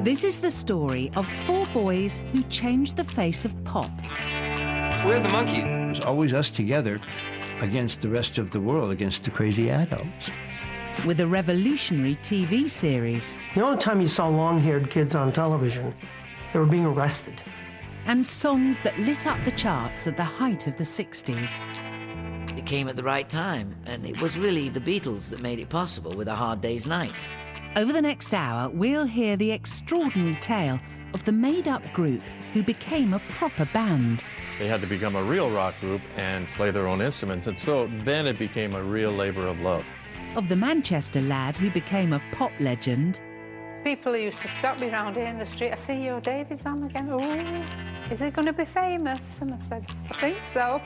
This is the story of 4 boys who changed the face of pop. We're the Monkees. It was always us together against the rest of the world, against the crazy adults. With a revolutionary TV series. The only time you saw long-haired kids on television, they were being arrested. And songs that lit up the charts at the height of the 60s. It came at the right time, and it was really the Beatles that made it possible with A Hard Day's Night. Over the next hour, we'll hear the extraordinary tale of the made-up group who became a proper band. They had to become a real rock group and play their own instruments, and so then it became a real labor of love. Of the Manchester lad who became a pop legend. People used to stop me round here in the street. I see your Davy's on again. Oh, is he going to be famous? And I said, I think so.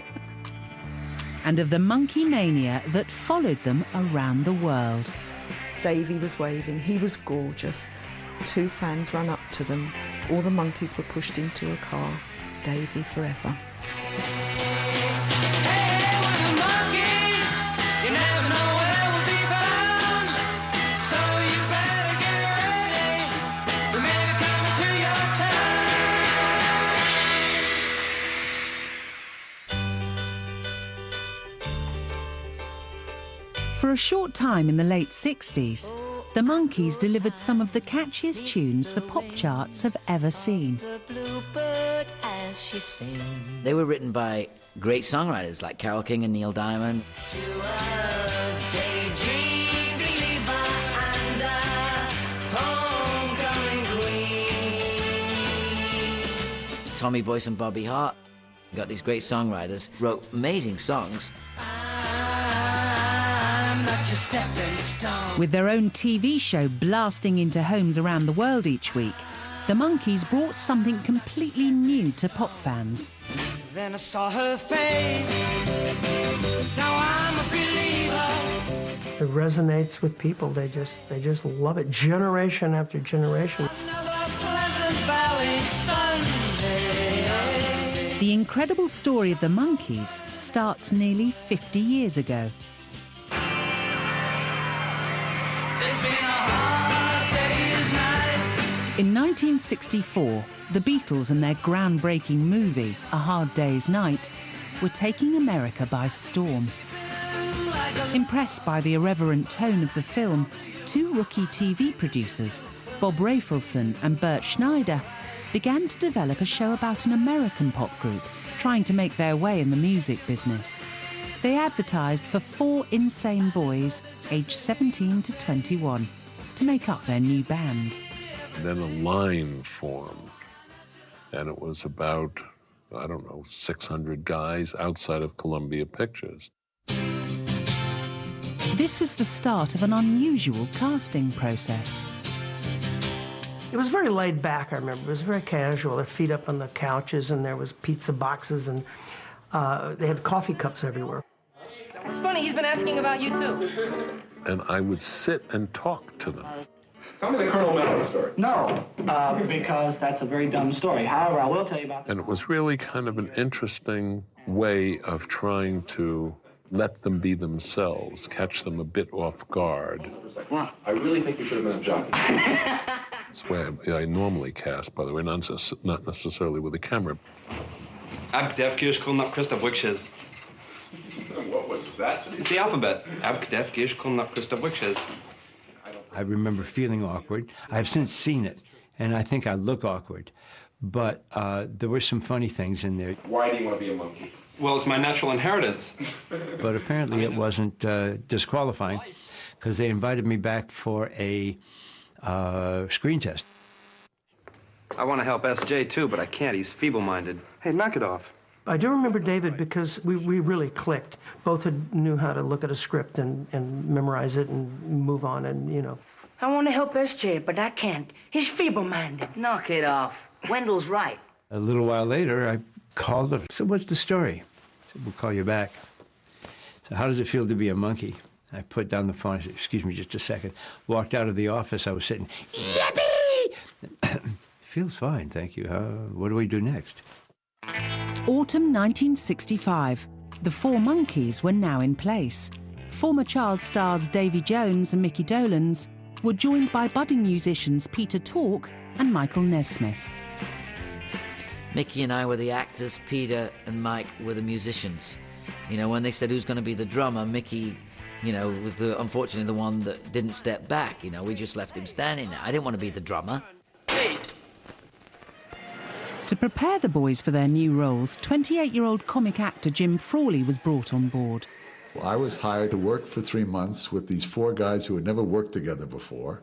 And of the monkey mania that followed them around the world. Davy was waving, he was gorgeous. 2 fans ran up to them. All the monkeys were pushed into a car. Davy forever. For a short time in the late 60s, the Monkees delivered some of the catchiest tunes the pop charts have ever seen. They were written by great songwriters like Carole King and Neil Diamond. Tommy Boyce and Bobby Hart. Got these great songwriters, wrote amazing songs. With their own TV show blasting into homes around the world each week, the Monkees brought something completely new to pop fans. Then I saw her face. Now I'm a believer. It resonates with people. They just love it, generation after generation. Another Pleasant Valley Sunday. The incredible story of the Monkees starts nearly 50 years ago. In 1964, the Beatles and their groundbreaking movie, A Hard Day's Night, were taking America by storm. Impressed by the irreverent tone of the film, 2 rookie TV producers, Bob Rafelson and Bert Schneider, began to develop a show about an American pop group trying to make their way in the music business. They advertised for 4 insane boys, aged 17 to 21, to make up their new band. Then a line formed, and it was about, 600 guys outside of Columbia Pictures. This was the start of an unusual casting process. It was very laid back, I remember. It was very casual. Their feet up on the couches, and there was pizza boxes, and they had coffee cups everywhere. It's funny, he's been asking about you, too. And I would sit and talk to them. Tell me the Colonel Mallory story. No, because that's a very dumb story. However, I will tell you about... And it was really kind of an interesting way of trying to let them be themselves, catch them a bit off guard. What? I really think you should have been a jockey. That's the way I normally cast, by the way, not necessarily with a camera. Abkdef Gish Kulnap Christoph Wikshes. What was that? It's the alphabet. Abkdef Gish Kulnap Christoph Wikshes. I remember feeling awkward. I've since seen it, and I think I look awkward. But there were some funny things in there. Why do you want to be a monkey? Well, it's my natural inheritance. But apparently it wasn't disqualifying, because they invited me back for a screen test. I want to help SJ, too, but I can't. He's feeble-minded. Hey, knock it off. I do remember David because we really clicked. Both knew how to look at a script and memorize it and move on and, I want to help SJ, but I can't. He's feeble-minded. Knock it off. Wendell's right. A little while later, I called them. So what's the story? I said, we'll call you back. So how does it feel to be a monkey? I put down the phone. I said, excuse me just a second. Walked out of the office. I was sitting, yippee! Feels fine, thank you. What do we do next? Autumn 1965. The 4 Monkees were now in place. Former child stars Davy Jones and Mickey Dolenz were joined by budding musicians Peter Tork and Michael Nesmith. Mickey and I were the actors, Peter and Mike were the musicians. You know, when they said who's going to be the drummer, Mickey, you know, was unfortunately the one that didn't step back. You know, we just left him standing there. I didn't want to be the drummer. To prepare the boys for their new roles, 28-year-old comic actor Jim Frawley was brought on board. I was hired to work for 3 months with these 4 guys who had never worked together before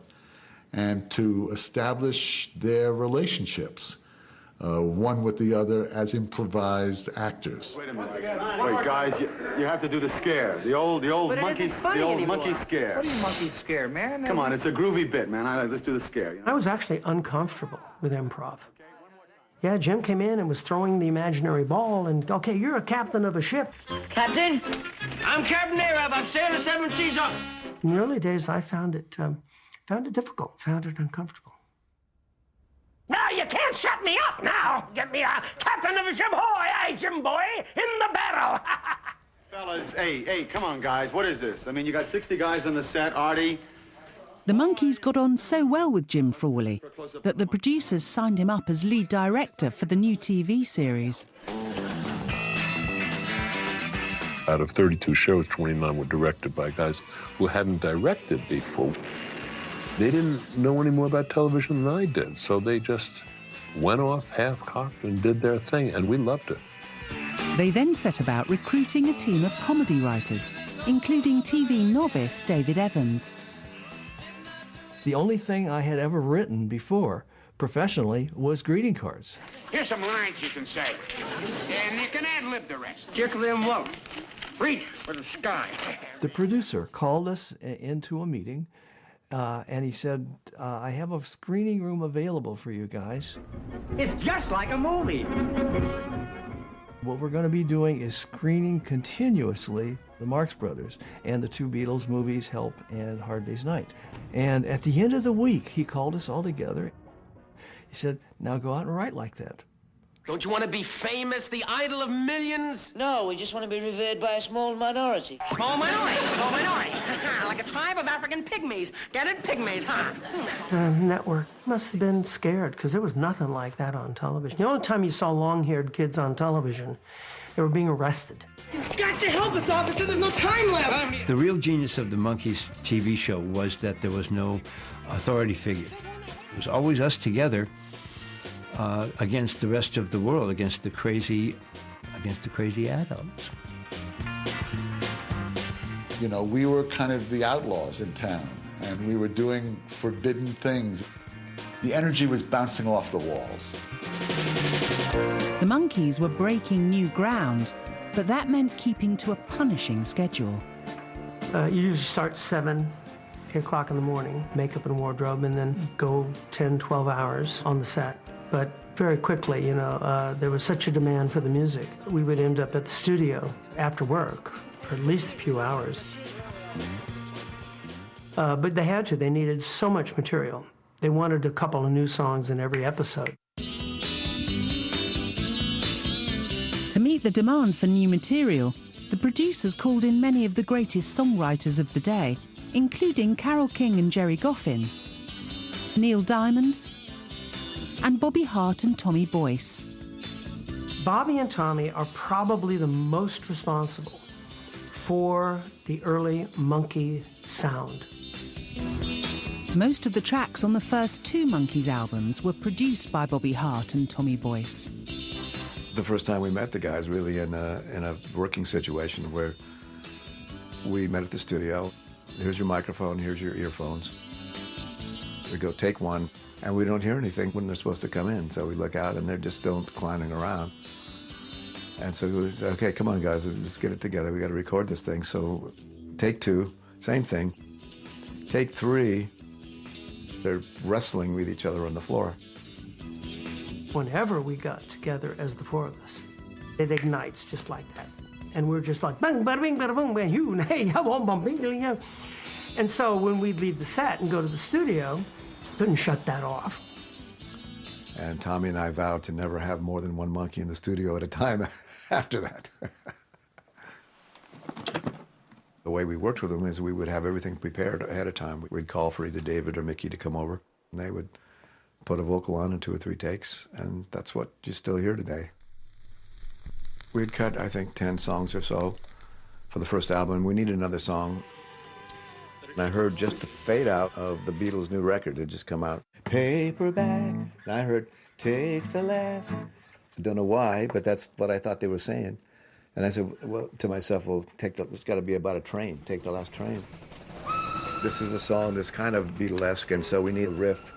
and to establish their relationships, one with the other as improvised actors. Wait a minute. Wait, guys, you have to do the scare. The old monkey scare. What do you monkey scare, man? Come on, it's a groovy bit, man. Let's do the scare. You know? I was actually uncomfortable with improv. Yeah, Jim came in and was throwing the imaginary ball, and, okay, you're a captain of a ship. Captain? I'm Captain Arab. I'm sailing the 7 seas up. In the early days, I found it difficult, found it uncomfortable. Now you can't shut me up now. Get me a captain of a ship. Ahoy, aye, Jim boy, in the battle. Fellas, hey, come on, guys. What is this? I mean, you got 60 guys on the set, Artie. The Monkees got on so well with Jim Frawley that the producers signed him up as lead director for the new TV series. Out of 32 shows, 29 were directed by guys who hadn't directed before. They didn't know any more about television than I did, so they just went off half-cocked and did their thing, and we loved it. They then set about recruiting a team of comedy writers, including TV novice David Evans. The only thing I had ever written before, professionally, was greeting cards. Here's some lines you can say, and you can ad-lib the rest. Kick them what? Reach for the sky. The producer called us into a meeting, and he said, I have a screening room available for you guys. It's just like a movie. What we're going to be doing is screening continuously the Marx Brothers and the 2 Beatles movies, Help and Hard Day's Night. And at the end of the week, he called us all together. He said, now go out and write like that. Don't you want to be famous, the idol of millions? No, we just want to be revered by a small minority. Small minority, small minority. Like a tribe of African pygmies. Get it? Pygmies, huh? The network must have been scared, because there was nothing like that on television. The only time you saw long-haired kids on television, they were being arrested. You've got to help us, officer. There's no time left. The real genius of the Monkees TV show was that there was no authority figure. It was always us together against the rest of the world, against the crazy adults. You know, we were kind of the outlaws in town, and we were doing forbidden things. The energy was bouncing off the walls. The Monkees were breaking new ground, but that meant keeping to a punishing schedule. You usually start 7, 8 o'clock in the morning, makeup and wardrobe, and then go 10, 12 hours on the set. But very quickly, you know, there was such a demand for the music. We would end up at the studio after work for at least a few hours. But they had to. They needed so much material. They wanted a couple of new songs in every episode. To meet the demand for new material, the producers called in many of the greatest songwriters of the day, including Carole King and Jerry Goffin, Neil Diamond, and Bobby Hart and Tommy Boyce. Bobby and Tommy are probably the most responsible for the early Monkee sound. Most of the tracks on the first 2 Monkees albums were produced by Bobby Hart and Tommy Boyce. The first time we met the guys really in a working situation where we met at the studio. Here's your microphone, here's your earphones. We go take one, and we don't hear anything when they're supposed to come in. So we look out, and they're just still clowning around. And so we say, okay, come on, guys, let's get it together. We got to record this thing. So take 2, same thing. Take 3, they're wrestling with each other on the floor. Whenever we got together as the 4 of us, it ignites just like that. And we're just like, bang, bada, bing, bada, boom, bang, you, hey, ha, bum, bum, bing, bing, bing. And so when we'd leave the set and go to the studio, couldn't shut that off. And Tommy and I vowed to never have more than 1 monkey in the studio at a time after that. The way we worked with them is we would have everything prepared ahead of time. We'd call for either David or Mickey to come over, and they would put a vocal on in 2 or 3 takes, and that's what you still hear today. We'd cut, I think, 10 songs or so for the first album. We needed another song. And I heard just the fade out of the Beatles' new record that had just come out. Paperback. And I heard, take the last. I don't know why, but that's what I thought they were saying. And I said, well, to myself, well, it's got to be about a train. Take the last train. This is a song that's kind of Beatlesque, and so we need a riff.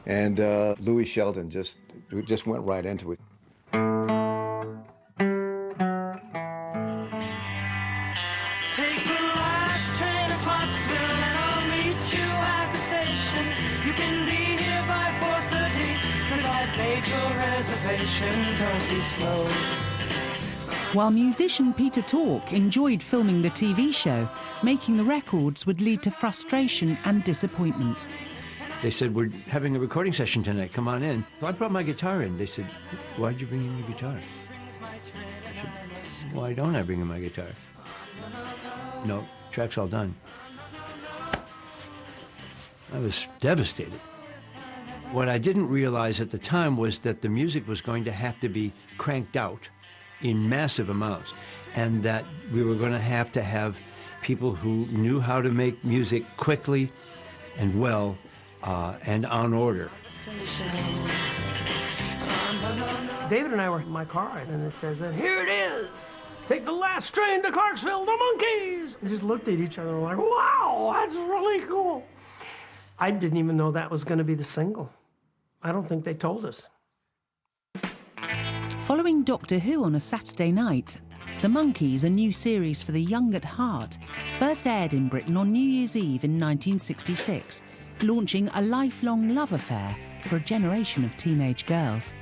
And Louis Sheldon just went right into it. Take the last train to Clarksville and I'll meet you at the station. You can be here by 4:30 'cause I've made your reservation. Don't be slow. While musician Peter Tork enjoyed filming the TV show, making the records would lead to frustration and disappointment. They said, we're having a recording session tonight, come on in. So I brought my guitar in. They said, why'd you bring in your guitar? I said, why don't I bring in my guitar? No, track's all done. I was devastated. What I didn't realize at the time was that the music was going to have to be cranked out in massive amounts, and that we were going to have people who knew how to make music quickly and well and on order. David and I were in my car, and it says that, here it is! Take the last train to Clarksville, the Monkees! We just looked at each other and were like, wow, that's really cool. I didn't even know that was going to be the single. I don't think they told us. Following Doctor Who on a Saturday night, The Monkees, a new series for the young at heart, first aired in Britain on New Year's Eve in 1966, launching a lifelong love affair for a generation of teenage girls.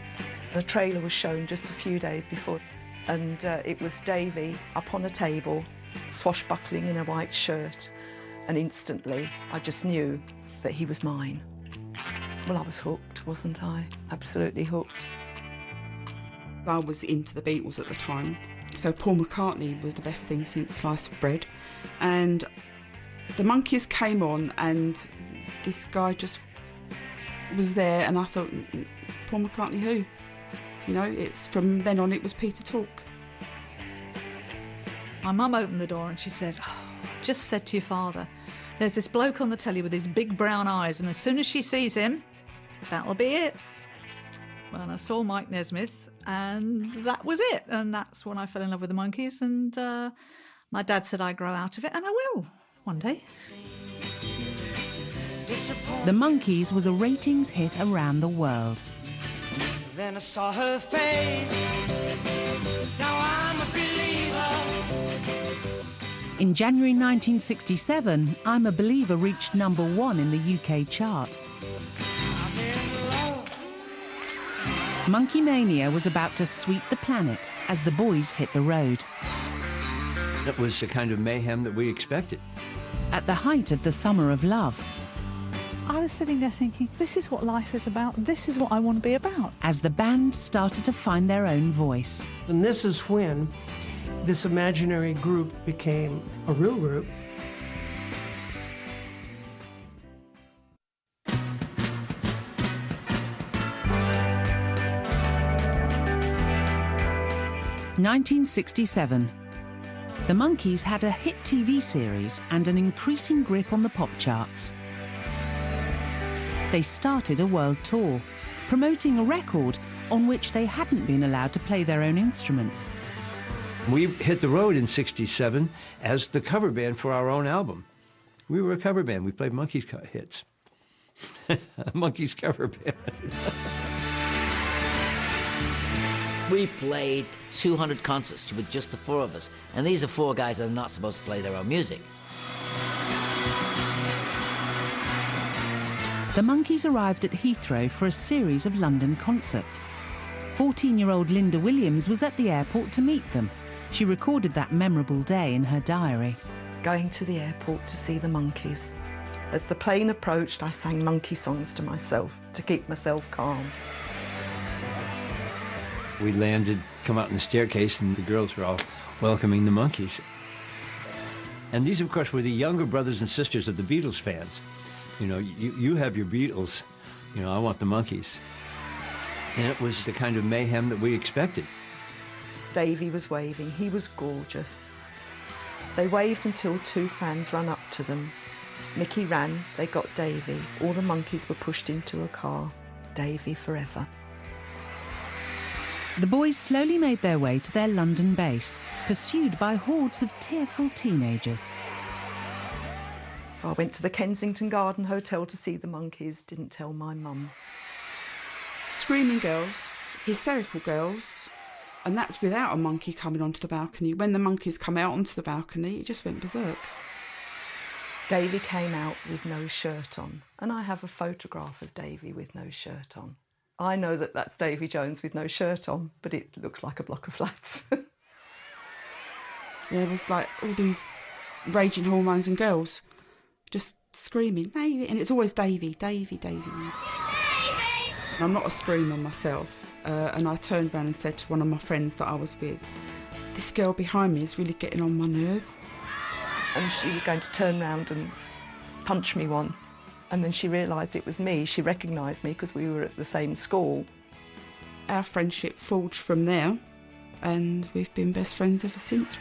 The trailer was shown just a few days before, and it was Davy up on a table, swashbuckling in a white shirt, and instantly I just knew that he was mine. Well, I was hooked, wasn't I? Absolutely hooked. I was into the Beatles at the time, so Paul McCartney was the best thing since sliced bread. And the Monkees came on, and this guy just was there, and I thought, Paul McCartney who? You know, it's from then on it was Peter Tork. My mum opened the door and she said, oh, I just said to your father, there's this bloke on the telly with his big brown eyes, and as soon as she sees him, that'll be it. Well, and I saw Mike Nesmith, and that was it. And that's when I fell in love with the Monkees, and my dad said I'd grow out of it, and I will, one day. The Monkees was a ratings hit around the world. Then I saw her face. Now I'm a believer. In January 1967, I'm a Believer reached #1 in the UK chart. Monkey Mania was about to sweep the planet as the boys hit the road. It was the kind of mayhem that we expected. At the height of the summer of love. I was sitting there thinking, this is what life is about, this is what I want to be about. As the band started to find their own voice. And this is when this imaginary group became a real group. (1967). The Monkees had a hit TV series and an increasing grip on the pop charts. They started a world tour, promoting a record on which they hadn't been allowed to play their own instruments. We hit the road in '67 as the cover band for our own album. We were a cover band. We played Monkees hits. Monkees cover band. We played 200 concerts with just the 4 of us, and these are 4 guys that are not supposed to play their own music. The Monkees arrived at Heathrow for a series of London concerts. 14-year-old Linda Williams was at the airport to meet them. She recorded that memorable day in her diary. Going to the airport to see the Monkees. As the plane approached, I sang monkey songs to myself to keep myself calm. We landed, come out in the staircase, and the girls were all welcoming the Monkees. And these, of course, were the younger brothers and sisters of the Beatles fans. You know, you have your Beatles, You know, I want the Monkees. And it was the kind of mayhem that we expected. Davy was waving. He was gorgeous. They waved until two fans ran up to them. Mickey ran, they got Davy. All the Monkees were pushed into a car. Davy forever. The boys slowly made their way to their London base, pursued by hordes of tearful teenagers. So I went to the Kensington Garden Hotel to see the Monkees, didn't tell my mum. Screaming girls, hysterical girls, and that's without a monkey coming onto the balcony. When the Monkees come out onto the balcony, it just went berserk. Davy came out with no shirt on, and I have a photograph of Davy with no shirt on. I know that that's Davy Jones with no shirt on, but it looks like a block of flats. There was like all these raging hormones and girls just screaming, Davy, and it's always Davy, Davy, Davy. I'm not a screamer myself, and I turned around and said to one of my friends that I was with, this girl behind me is really getting on my nerves. And she was going to turn round and punch me one. And then she realised it was me. She recognised me because we were at the same school. Our friendship forged from there, and we've been best friends ever since.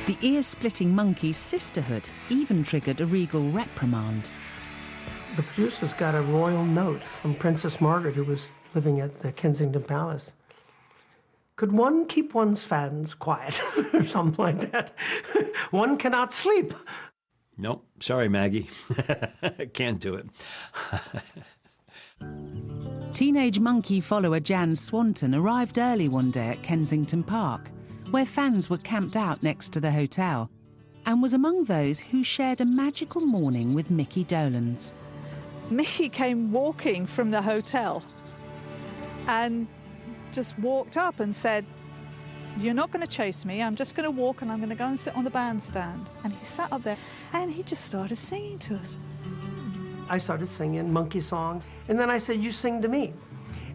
The ear-splitting Monkees' sisterhood even triggered a regal reprimand. The producers got a royal note from Princess Margaret, who was living at the Kensington Palace. Could one keep one's fans quiet, or something like that? One cannot sleep. Nope, sorry, Maggie. Can't do it. Teenage Monkee follower Jan Swanton arrived early one day at Kensington Park, where fans were camped out next to the hotel, and was among those who shared a magical morning with Mickey Dolenz. Mickey came walking from the hotel and just walked up and said, you're not going to chase me, I'm just going to walk and I'm going to go and sit on the bandstand. And he sat up there and he just started singing to us. I started singing monkey songs, and then I said, you sing to me.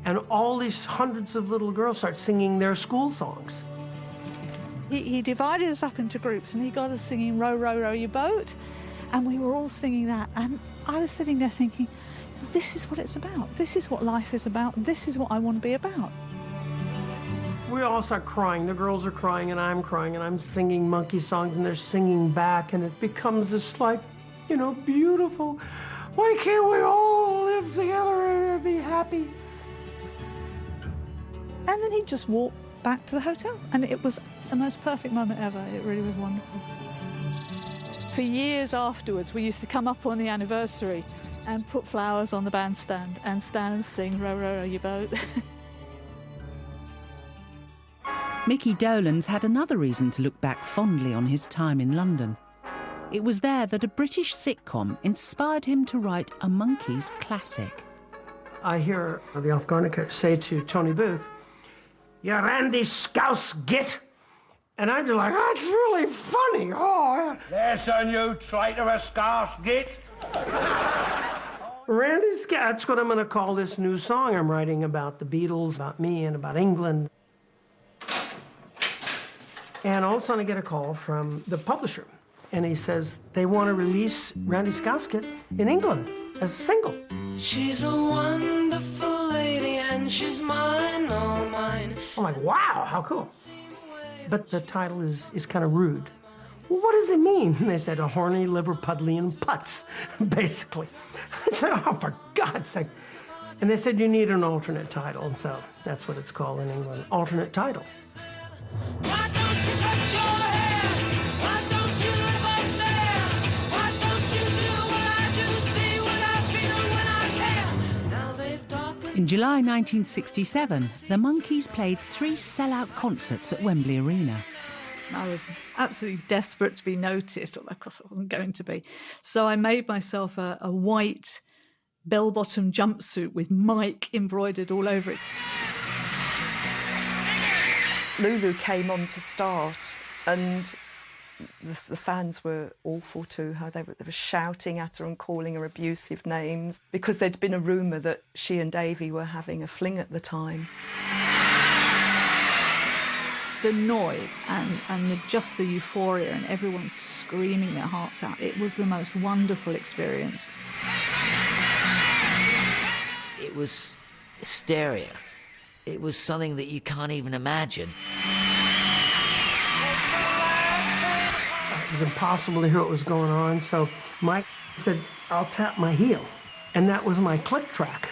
And all these hundreds of little girls start singing their school songs. He divided us up into groups and he got us singing Row, Row, Row Your Boat, and we were all singing that. And I was sitting there thinking, this is what it's about. This is what life is about. This is what I want to be about. We all start crying. The girls are crying and I'm singing monkey songs and they're singing back, and it becomes this, like, you know, beautiful, why can't we all live together and be happy? And then he just walked back to the hotel, and it was the most perfect moment ever. It really was wonderful. For years afterwards, we used to come up on the anniversary and put flowers on the bandstand and stand and sing Row, Row, Row Your Boat. Mickey Dolenz had another reason to look back fondly on his time in London. It was there that a British sitcom inspired him to write a Monkees classic. I hear the Alf-Garnica say to Tony Booth, "You Randy Scouse git!" And I'm just like, that's really funny. Oh, yeah. There's a new traitorous Scouse git. Randy Scouse, that's what I'm going to call this new song I'm writing about the Beatles, about me, and about England. And all of a sudden I get a call from the publisher, and he says they want to release Randy Scousegit in England as a single. She's a wonderful lady and she's mine, all mine. I'm like, wow, how cool. But the title is kind of rude. Well, what does it mean? And they said, a horny Liverpudlian putz, basically. I said, oh, for God's sake. And they said, you need an alternate title. So that's what it's called in England, alternate title. Why don't you cut your hair? Why don't you live up there? Why don't you do what I do, see what I feel when I care? Now they've darkened. In July 1967, the Monkees played 3 sellout concerts at Wembley Arena. I was absolutely desperate to be noticed, although of course I wasn't going to be. So I made myself a white bell-bottom jumpsuit with Mike embroidered all over it. Lulu came on to start, and the fans were awful to her. They were shouting at her and calling her abusive names because there'd been a rumour that she and Davy were having a fling at the time. The noise and just the euphoria and everyone screaming their hearts out, it was the most wonderful experience. it was hysteria. It was something that you can't even imagine. It was impossible to hear what was going on, so Mike said, I'll tap my heel. And that was my click track.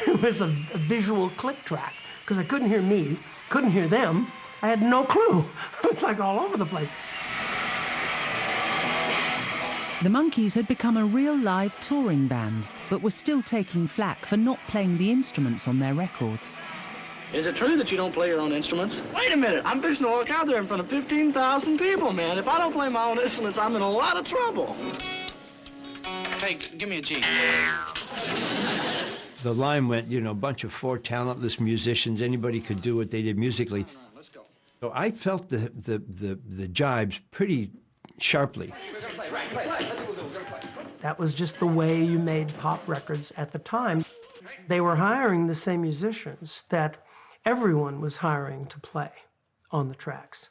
It was a visual click track, because I couldn't hear me, couldn't hear them. I had no clue. It was like all over the place. The Monkees had become a real live touring band, but were still taking flack for not playing the instruments on their records. Is it true that you don't play your own instruments? Wait a minute, I'm fixing to walk out there in front of 15,000 people, man. If I don't play my own instruments, I'm in a lot of trouble. Hey, give me a G. The line went, you know, a bunch of 4 talentless musicians. Anybody could do what they did musically. So I felt the jibes pretty sharply. That was just the way you made pop records at the time. They were hiring the same musicians that everyone was hiring to play on the tracks.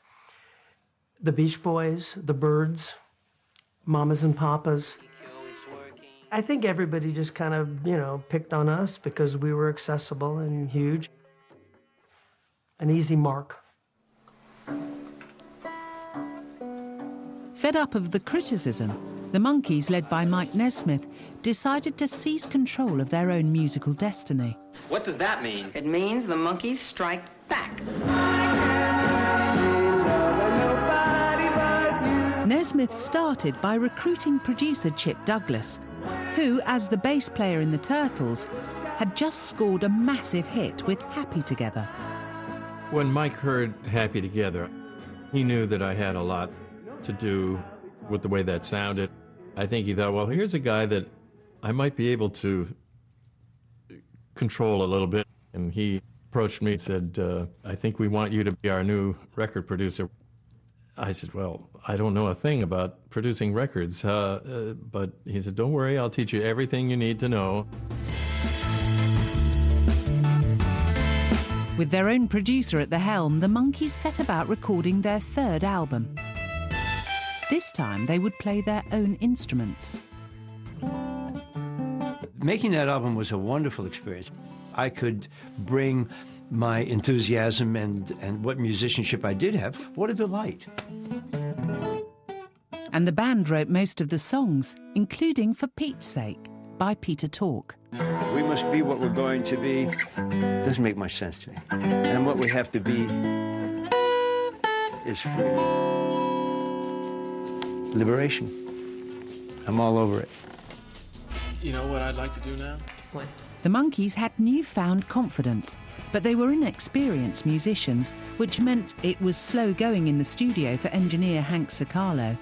The Beach Boys, the Byrds, Mamas and Papas. I think everybody just kind of, you know, picked on us because we were accessible and huge. An easy mark. Fed up of the criticism, the Monkees, led by Mike Nesmith, decided to seize control of their own musical destiny. What does that mean? It means the Monkees strike back. Nesmith started by recruiting producer Chip Douglas, who, as the bass player in the Turtles, had just scored a massive hit with Happy Together. When Mike heard Happy Together, he knew that I had a lot to do with the way that sounded. I think he thought, well, here's a guy that I might be able to control a little bit. And he approached me and said, I think we want you to be our new record producer. I said, well, I don't know a thing about producing records, but he said, don't worry, I'll teach you everything you need to know. With their own producer at the helm, the Monkees set about recording their 3rd album. This time, they would play their own instruments. Making that album was a wonderful experience. I could bring my enthusiasm and what musicianship I did have. What a delight. And the band wrote most of the songs, including For Pete's Sake, by Peter Tork. We must be what we're going to be. Doesn't make much sense to me. And what we have to be is free. Liberation. I'm all over it. You know what I'd like to do now? What? The Monkees had newfound confidence, but they were inexperienced musicians, which meant it was slow going in the studio for engineer Hank Sicalo.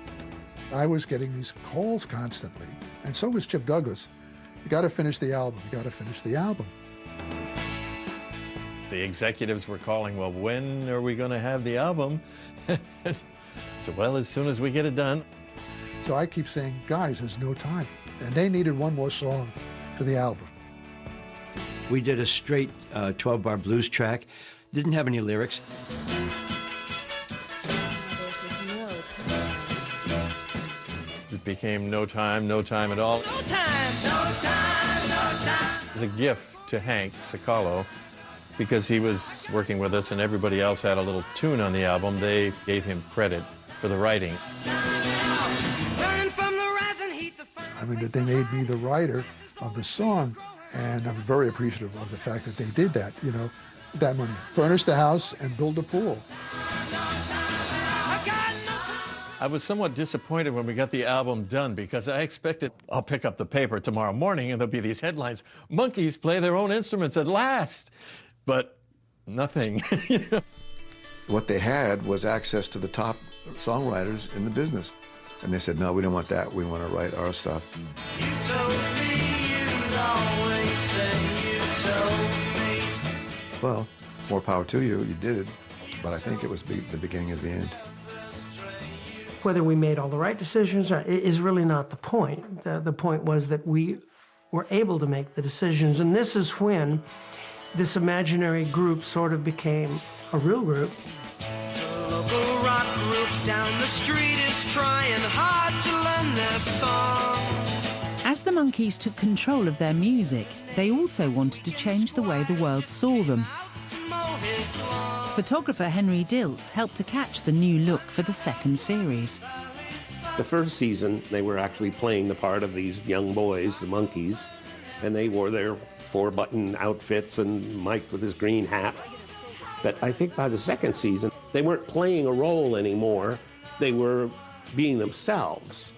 I was getting these calls constantly, and so was Chip Douglas. You got to finish the album. You got to finish the album. The executives were calling, well, when are we going to have the album? So, well, as soon as we get it done. So I keep saying, guys, there's no time. And they needed one more song for the album. We did a straight 12-bar blues track. Didn't have any lyrics. It became no time at all. No time, no time, no time. It was a gift to Hank Sicalo because he was working with us and everybody else had a little tune on the album. They gave him credit for the writing. I mean, that they made me the writer of the song, and I'm very appreciative of the fact that they did that, you know, that money. Furnish the house and build a pool. I was somewhat disappointed when we got the album done because I expected I'll pick up the paper tomorrow morning and there'll be these headlines, Monkees play their own instruments at last. But nothing. You know? What they had was access to the top songwriters in the business. And they said, no, we don't want that. We want to write our stuff. You told me you'd always say you told me. Well, more power to you. You did it. But I think it was the beginning of the end. Whether we made all the right decisions is really not the point. The point was that we were able to make the decisions. And this is when this imaginary group sort of became a real group. The local rock group down the street is trying hard to learn their song. As the Monkees took control of their music, they also wanted to change the way the world saw them. Photographer Henry Diltz helped to catch the new look for the second series. The first season, they were actually playing the part of these young boys, the Monkees, and they wore their 4-button outfits and Mike with his green hat. But I think by the second season, they weren't playing a role anymore. They were being themselves.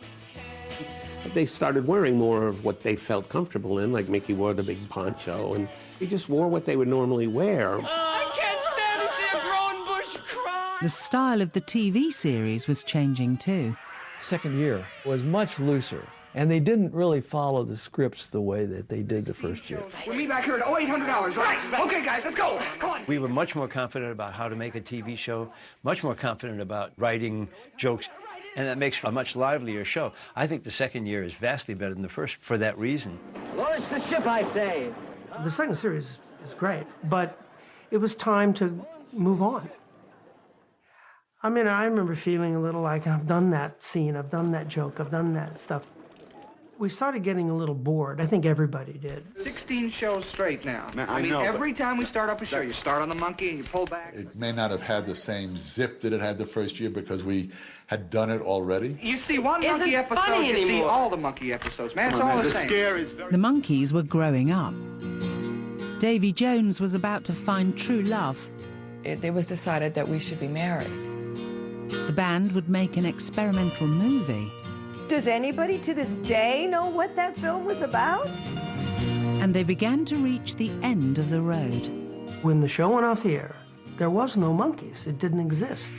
They started wearing more of what they felt comfortable in, like Mickey wore the big poncho, and they just wore what they would normally wear. I can't stand to see a grown bush cry. The style of the TV series was changing too. Second year was much looser, and they didn't really follow the scripts the way that they did the first year. We'll meet back here at $800, right? Okay, guys, let's go. Come on. We were much more confident about how to make a TV show, much more confident about writing jokes, and that makes for a much livelier show. I think the second year is vastly better than the first for that reason. Launch the ship, I say. The second series is great, but it was time to move on. I mean, I remember feeling a little like, I've done that scene, I've done that joke, I've done that stuff. We started getting a little bored. I think everybody did. 16 shows straight now. Man, I mean, know, every time we start up a show, you start on the monkey and you pull back. It may not have had the same zip that it had the first year because we had done it already. You see one monkey episode, you see all the monkey episodes, man. It's all the same. The Monkees were growing up. Davy Jones was about to find true love. It was decided that we should be married. The band would make an experimental movie. Does anybody to this day know what that film was about? And they began to reach the end of the road. When the show went off the air, there was no Monkees. It didn't exist.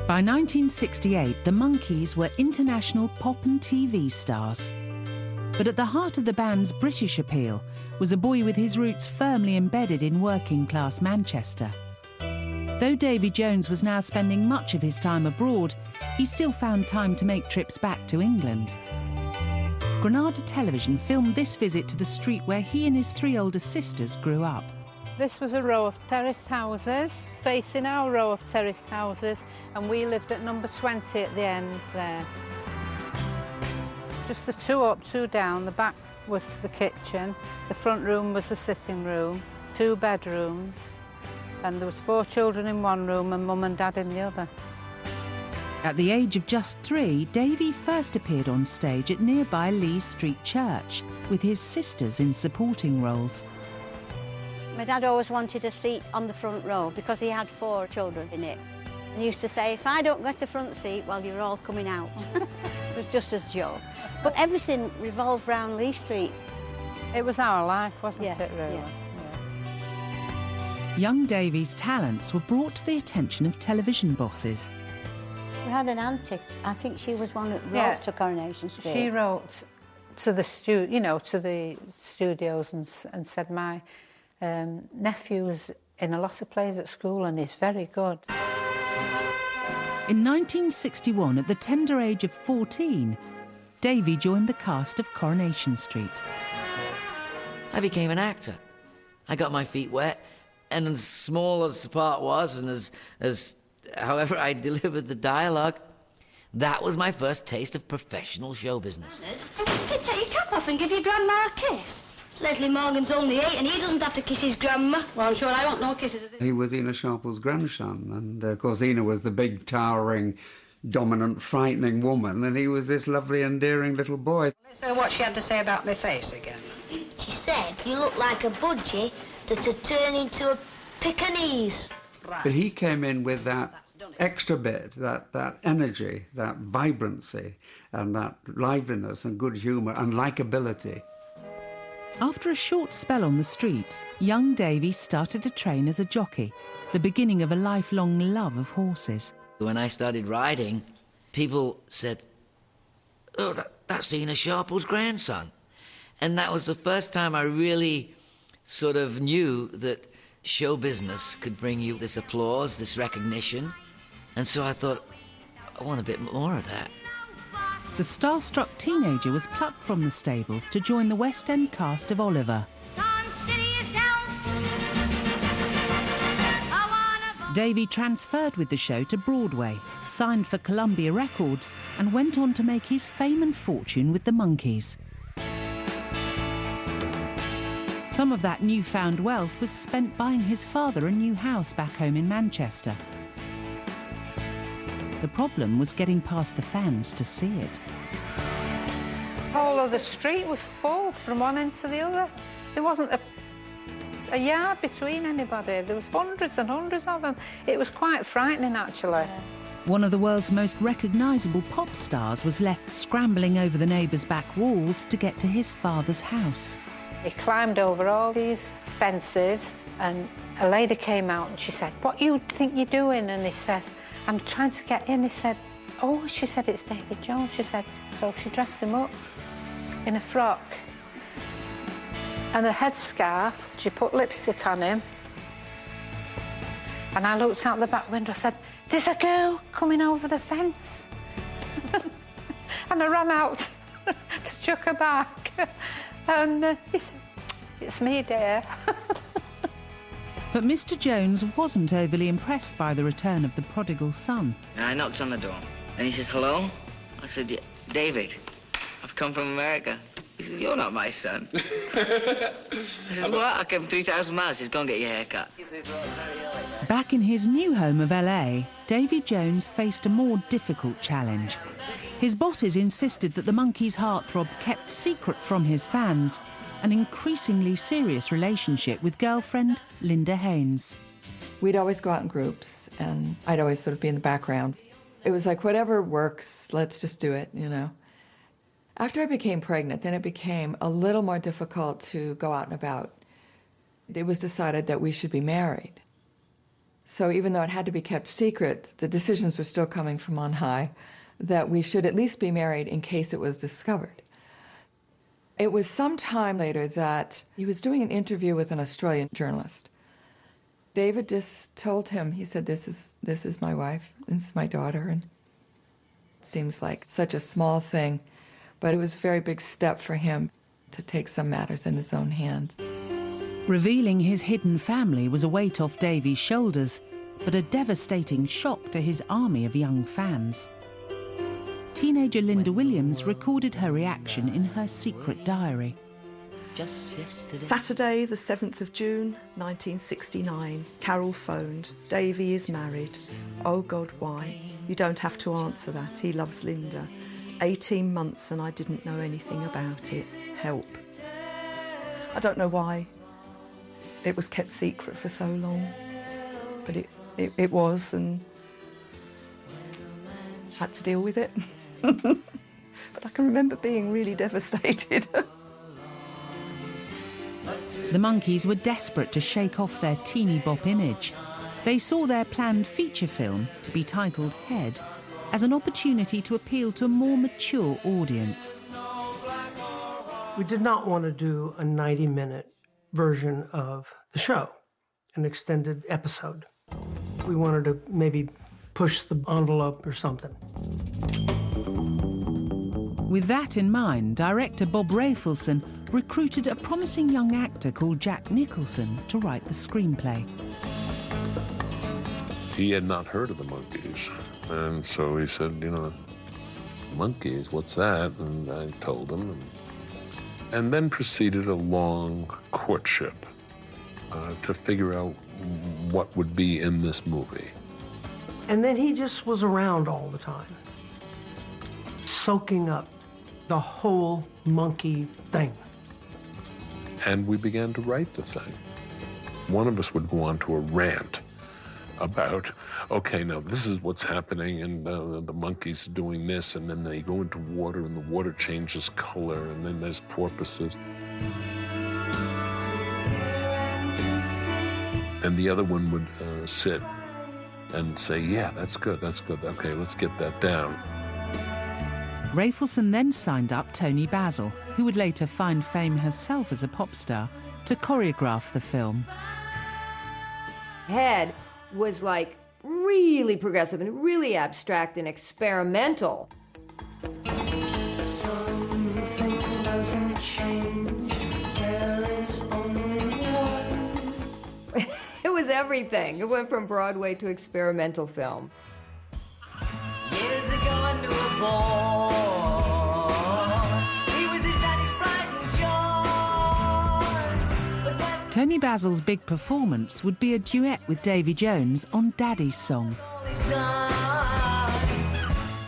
By 1968, the Monkees were international pop and TV stars. But at the heart of the band's British appeal was a boy with his roots firmly embedded in working-class Manchester. Though Davy Jones was now spending much of his time abroad, he still found time to make trips back to England. Granada Television filmed this visit to the street where he and his 3 older sisters grew up. This was a row of terraced houses, facing our row of terraced houses, and we lived at number 20 at the end there. Just the 2 up, 2 down. The back was the kitchen, the front room was the sitting room, 2 bedrooms, and there was 4 children in one room and Mum and Dad in the other. At the age of just 3, Davy first appeared on stage at nearby Lees Street Church, with his sisters in supporting roles. My dad always wanted a seat on the front row because he had 4 children in it. And he used to say, if I don't get a front seat, well, you're all coming out. It was just as a joke. But everything revolved round Lee Street. It was our life, wasn't it, really? Yeah. Young Davy's talents were brought to the attention of television bosses. We had an auntie. I think she was one that wrote to Coronation Street. She wrote to the studios and said, my nephew's in a lot of plays at school and he's very good. In 1961, at the tender age of 14, Davy joined the cast of Coronation Street. I became an actor. I got my feet wet, and as small as the part was, and as however I delivered the dialogue, that was my first taste of professional show business. Take your cap off and give your grandma a kiss. Leslie Morgan's only 8 and he doesn't have to kiss his grandma. Well, I'm sure I want no kisses. He was Ina Sharple's grandson, and of course Ina was the big, towering, dominant, frightening woman, and he was this lovely, endearing little boy. So what she had to say about my face again? She said you look like a budgie that had turned into a Pekingese. Right. But he came in with that extra bit, that energy, that vibrancy, and that liveliness and good humour and likeability. After a short spell on the street, young Davy started to train as a jockey, the beginning of a lifelong love of horses. When I started riding, people said, oh, that's Ina Sharple's grandson. And that was the first time I really sort of knew that show business could bring you this applause, this recognition. And so I thought, I want a bit more of that. The starstruck teenager was plucked from the stables to join the West End cast of Oliver. Davy transferred with the show to Broadway, signed for Columbia Records, and went on to make his fame and fortune with the Monkees. Some of that newfound wealth was spent buying his father a new house back home in Manchester. The problem was getting past the fans to see it. The whole of the street was full from one end to the other. There wasn't a yard between anybody. There was hundreds and hundreds of them. It was quite frightening, actually. One of the world's most recognisable pop stars was left scrambling over the neighbours' back walls to get to his father's house. He climbed over all these fences, and a lady came out and she said, "What you think you're doing?" And he says, "I'm trying to get in." He said, "Oh," she said, "it's Davy Jones." She said, so she dressed him up in a frock and a headscarf. She put lipstick on him. And I looked out the back window and said, "There's a girl coming over the fence." And I ran out to chuck her back. And he said, "It's me, dear." But Mr. Jones wasn't overly impressed by the return of the prodigal son. And I knocked on the door, and he says, "Hello?" I said, "Yeah, David, I've come from America." He said, "You're not my son." I said, "What? I came 3,000 miles. He says, go and get your hair cut." Back in his new home of LA, Davy Jones faced a more difficult challenge. His bosses insisted that the Monkees' heartthrob kept secret from his fans an increasingly serious relationship with girlfriend Linda Haynes. We'd always go out in groups, and I'd always sort of be in the background. It was like, whatever works, let's just do it, you know. After I became pregnant, then it became a little more difficult to go out and about. It was decided that we should be married. So even though it had to be kept secret, the decisions were still coming from on high that we should at least be married in case it was discovered. It was some time later that he was doing an interview with an Australian journalist. David just told him, he said, this is my wife, this is my daughter, and it seems like such a small thing, but it was a very big step for him to take some matters in his own hands. Revealing his hidden family was a weight off Davy's shoulders, but a devastating shock to his army of young fans. Teenager Linda Williams recorded her reaction in her secret diary. Just yesterday. Saturday, the 7th of June, 1969. Carol phoned. "Davy is married." "Oh God, why?" "You don't have to answer that. He loves Linda. 18 months and I didn't know anything about it. Help." I don't know why it was kept secret for so long, but it was, and had to deal with it. But I can remember being really devastated. The Monkees were desperate to shake off their teeny bop image. They saw their planned feature film, to be titled Head, as an opportunity to appeal to a more mature audience. We did not want to do a 90-minute version of the show, an extended episode. We wanted to maybe push the envelope or something. With that in mind, director Bob Rafelson recruited a promising young actor called Jack Nicholson to write the screenplay. He had not heard of the Monkees, and so he said, "You know, Monkees, what's that?" And I told him, and then proceeded a long courtship to figure out what would be in this movie. And then he just was around all the time, soaking up the whole monkey thing. And we began to write the thing. One of us would go on to a rant about, okay, now this is what's happening, and the monkeys are doing this, and then they go into water, and the water changes color, and then there's porpoises. And the other one would sit and say, "Yeah, that's good, okay, let's get that down." Rafelson then signed up Tony Basil, who would later find fame herself as a pop star, to choreograph the film. Head was like really progressive and really abstract and experimental. Something doesn't change, there is only one. It was everything. It went from Broadway to experimental film. Years ago I knew a boy. He was his daddy's pride and joy. Tony Basil's big performance would be a duet with Davy Jones on Daddy's Song.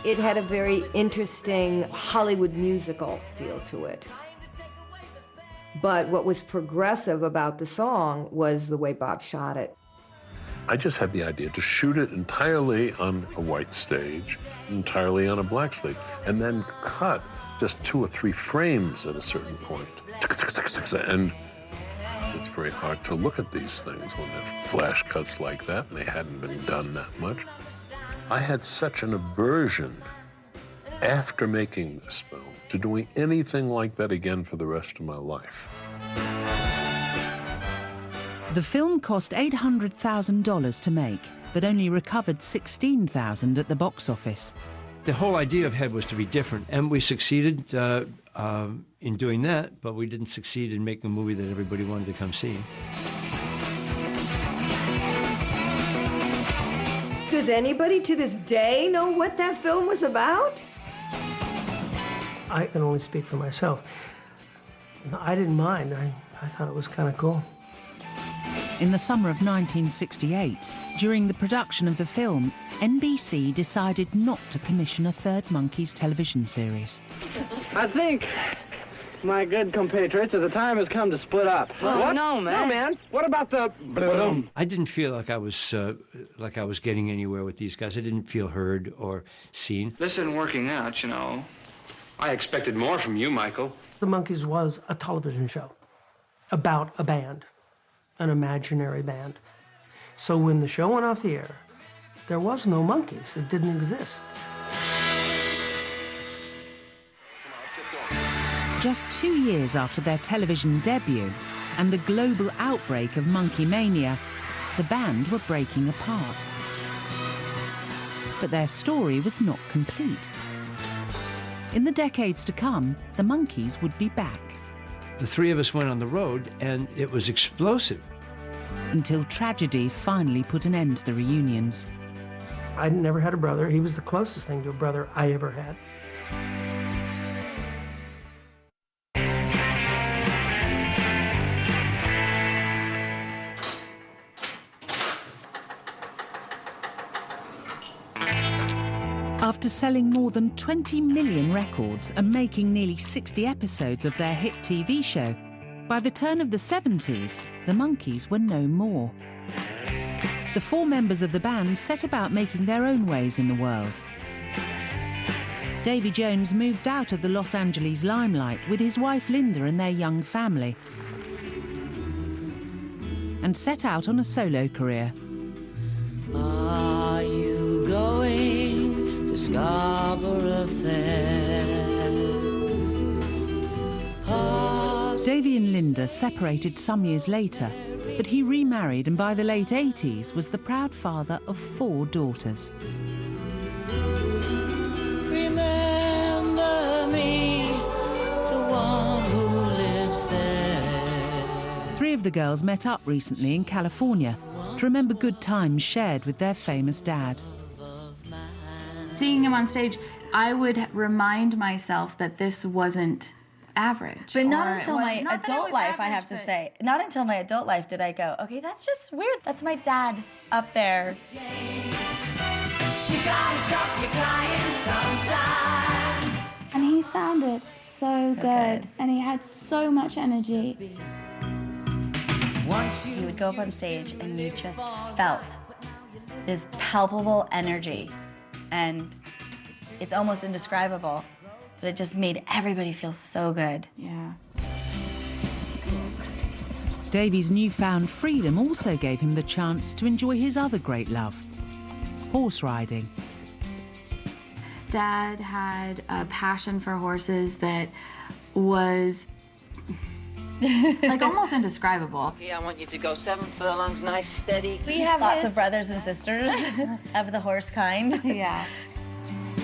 It had a very interesting Hollywood musical feel to it. But what was progressive about the song was the way Bob shot it. I just had the idea to shoot it entirely on a white stage, entirely on a black stage, and then cut just 2 or 3 frames at a certain point. And it's very hard to look at these things when they're flash cuts like that, and they hadn't been done that much. I had such an aversion after making this film to doing anything like that again for the rest of my life. The film cost $800,000 to make, but only recovered $16,000 at the box office. The whole idea of Head was to be different, and we succeeded in doing that, but we didn't succeed in making a movie that everybody wanted to come see. Does anybody to this day know what that film was about? I can only speak for myself. I didn't mind. I thought it was kind of cool. In the summer of 1968, during the production of the film, NBC decided not to commission a third Monkees television series. I think my good compatriots at the time has come to split up. Oh, what? no, man. No, man. What about the... I didn't feel like I was getting anywhere with these guys. I didn't feel heard or seen. This isn't working out, you know. I expected more from you, Michael. The Monkees was a television show about a band, an imaginary band. So when the show went off the air, there was no Monkees. It didn't exist. Just 2 years after their television debut and the global outbreak of Monkey Mania, the band were breaking apart. But their story was not complete. In the decades to come, the Monkees would be back. The 3 of us went on the road, and it was explosive. Until tragedy finally put an end to the reunions. I never had a brother. He was the closest thing to a brother I ever had. After selling more than 20 million records and making nearly 60 episodes of their hit TV show, by the turn of the 70s, the Monkees were no more. The 4 members of the band set about making their own ways in the world. Davy Jones moved out of the Los Angeles limelight with his wife Linda and their young family, and set out on a solo career. Are you going to Scarborough Fair? Davy and Linda separated some years later, but he remarried and by the late 80s was the proud father of 4 daughters. Remember me to one who lives there. 3 of the girls met up recently in California to remember good times shared with their famous dad. Seeing him on stage, I would remind myself that this wasn't average. But not until my adult life, I have to say. Not until my adult life did I go, okay, that's just weird. That's my dad up there. You gotta stop your crying sometime. And he sounded so good, and he had so much energy. He would go up on stage and you just felt this palpable energy, and it's almost indescribable. But it just made everybody feel so good. Yeah. Davy's newfound freedom also gave him the chance to enjoy his other great love, horse riding. Dad had a passion for horses that was like almost indescribable. Yeah, I want you to go 7 furlongs, nice, steady. We have lots of brothers and sisters of the horse kind. Yeah.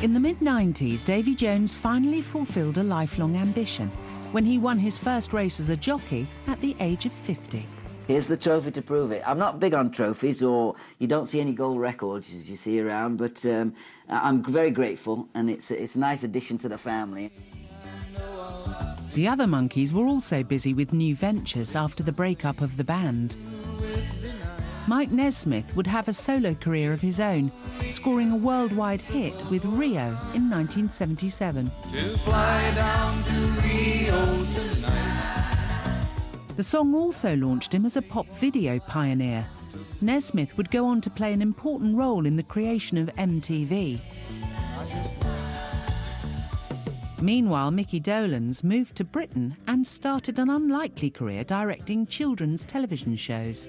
In the mid-90s, Davy Jones finally fulfilled a lifelong ambition when he won his first race as a jockey at the age of 50. Here's the trophy to prove it. I'm not big on trophies, or you don't see any gold records as you see around, but I'm very grateful, and it's a nice addition to the family. The other Monkees were also busy with new ventures after the breakup of the band. Mike Nesmith would have a solo career of his own, scoring a worldwide hit with Rio in 1977. To fly down to Rio tonight. The song also launched him as a pop video pioneer. Nesmith would go on to play an important role in the creation of MTV. Meanwhile, Micky Dolenz moved to Britain and started an unlikely career directing children's television shows.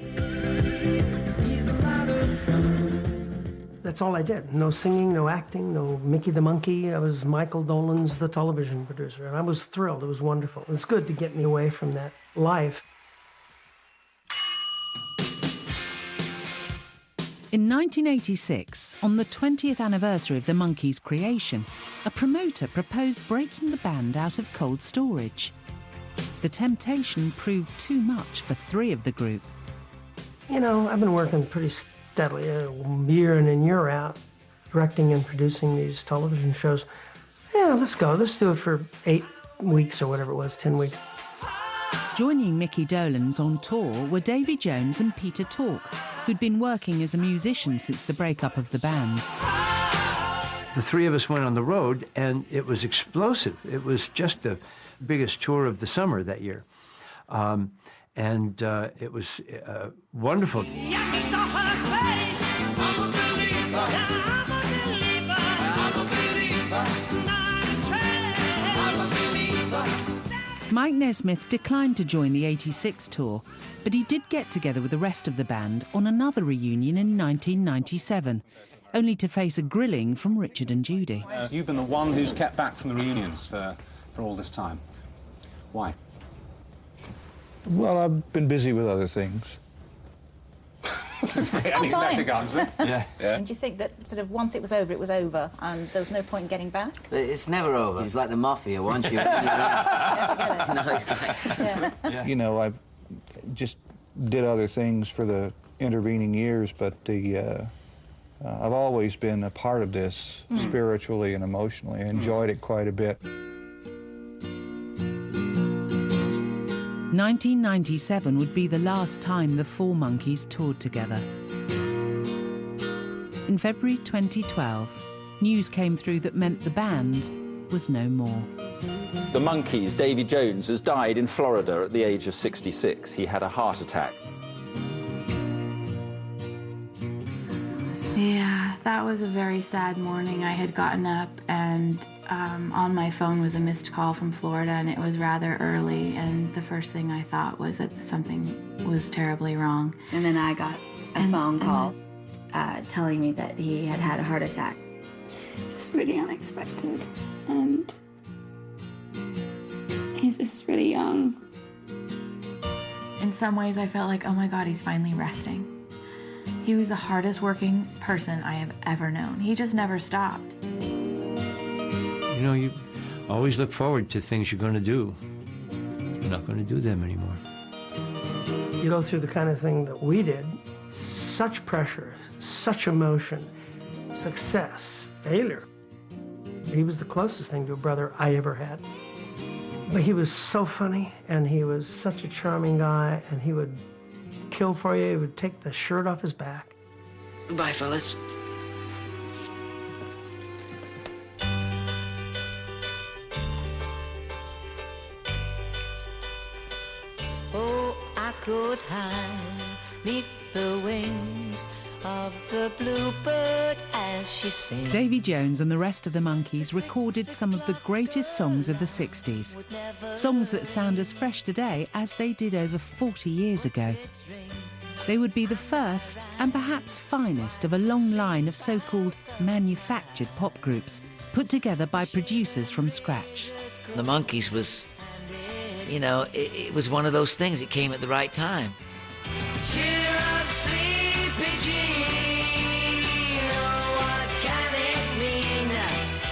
That's all I did. No singing, no acting, no Mickey the Monkey. I was Michael Dolenz, the television producer, and I was thrilled. It was wonderful. It was good to get me away from that life. In 1986, on the 20th anniversary of the Monkees' creation, a promoter proposed breaking the band out of cold storage. The temptation proved too much for 3 of the group. You know, I've been working pretty steadily, a year in and year out, directing and producing these television shows. Yeah, let's go. Let's do it for 8 weeks or whatever it was, 10 weeks. Joining Micky Dolenz on tour were Davy Jones and Peter Tork, who'd been working as a musician since the breakup of the band. The 3 of us went on the road, and it was explosive. It was just the biggest tour of the summer that year. It was wonderful. Yes, I saw her face. I'm a believer. I'm a believer. I'm a believer. I'm a believer. Mike Nesmith declined to join the '86 tour, but he did get together with the rest of the band on another reunion in 1997, only to face a grilling from Richard and Judy. You've been the one who's kept back from the reunions for all this time. Why? Well, I've been busy with other things. That's a very anecdotic answer. Yeah. And do you think that sort of once it was over, and there was no point in getting back? It's never over. It's like the mafia. Once you're in, no, it's like... Yeah. You know, I just did other things for the intervening years, but I've always been a part of this spiritually and emotionally. I enjoyed it quite a bit. 1997 would be the last time the 4 Monkees toured together. In February 2012, news came through that meant the band was no more. The Monkees' Davy Jones has died in Florida at the age of 66. He had a heart attack. Yeah, that was a very sad morning. I had gotten up and on my phone was a missed call from Florida, and it was rather early, and the first thing I thought was that something was terribly wrong. And then I got a phone call telling me that he had had a heart attack. Just really unexpected, and he's just really young. In some ways, I felt like, oh my God, he's finally resting. He was the hardest working person I have ever known. He just never stopped. You know, you always look forward to things you're going to do. You're not going to do them anymore. You go through the kind of thing that we did, such pressure, such emotion, success, failure. He was the closest thing to a brother I ever had. But he was so funny, and he was such a charming guy, and he would kill for you. He would take the shirt off his back. Goodbye, fellas. Oh, I could hide neath the wings of the bluebird as she sings. Davy Jones and the rest of the Monkees recorded some of the greatest songs of the 60s. Songs that sound as fresh today as they did over 40 years ago. They would be the first and perhaps finest of a long line of so-called manufactured pop groups put together by producers from scratch. The Monkees was, you know, it was one of those things. It came at the right time. Cheer up, sleepy Jean. Oh, what can it mean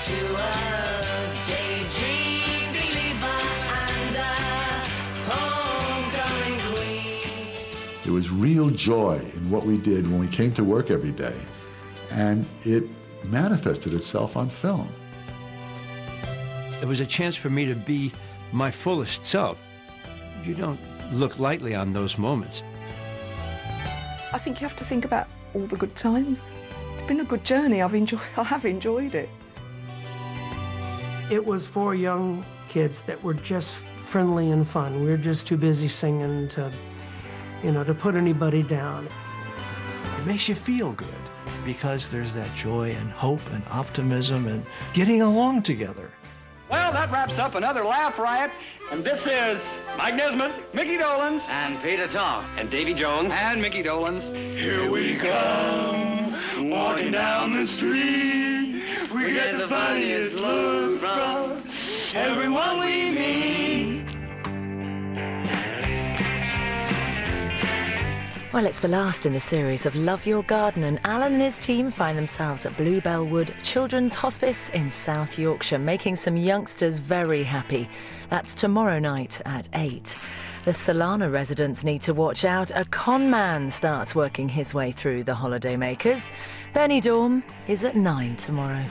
to a daydream believer and a homecoming queen? was real joy in what we did when we came to work every day, and it manifested itself on film. It was a chance for me to be my fullest self. You don't look lightly on those moments. I think you have to think about all the good times. It's been a good journey. I have enjoyed it. It was 4 young kids that were just friendly and fun. We were just too busy singing to, to put anybody down. It makes you feel good because there's that joy and hope and optimism and getting along together. Well, that wraps up another Laugh Riot. And this is Mike Nesmith, Mickey Dolenz, And Peter Tom. and Davy Jones, and Mickey Dolenz. Here we come, walking down the street. We get the funniest looks from everyone we meet. Well, it's the last in the series of Love Your Garden, and Alan and his team find themselves at Bluebell Wood Children's Hospice in South Yorkshire, making some youngsters very happy. That's tomorrow night at 8. The Solana residents need to watch out. A con man starts working his way through the holidaymakers. Benny Dorm is at 9 tomorrow.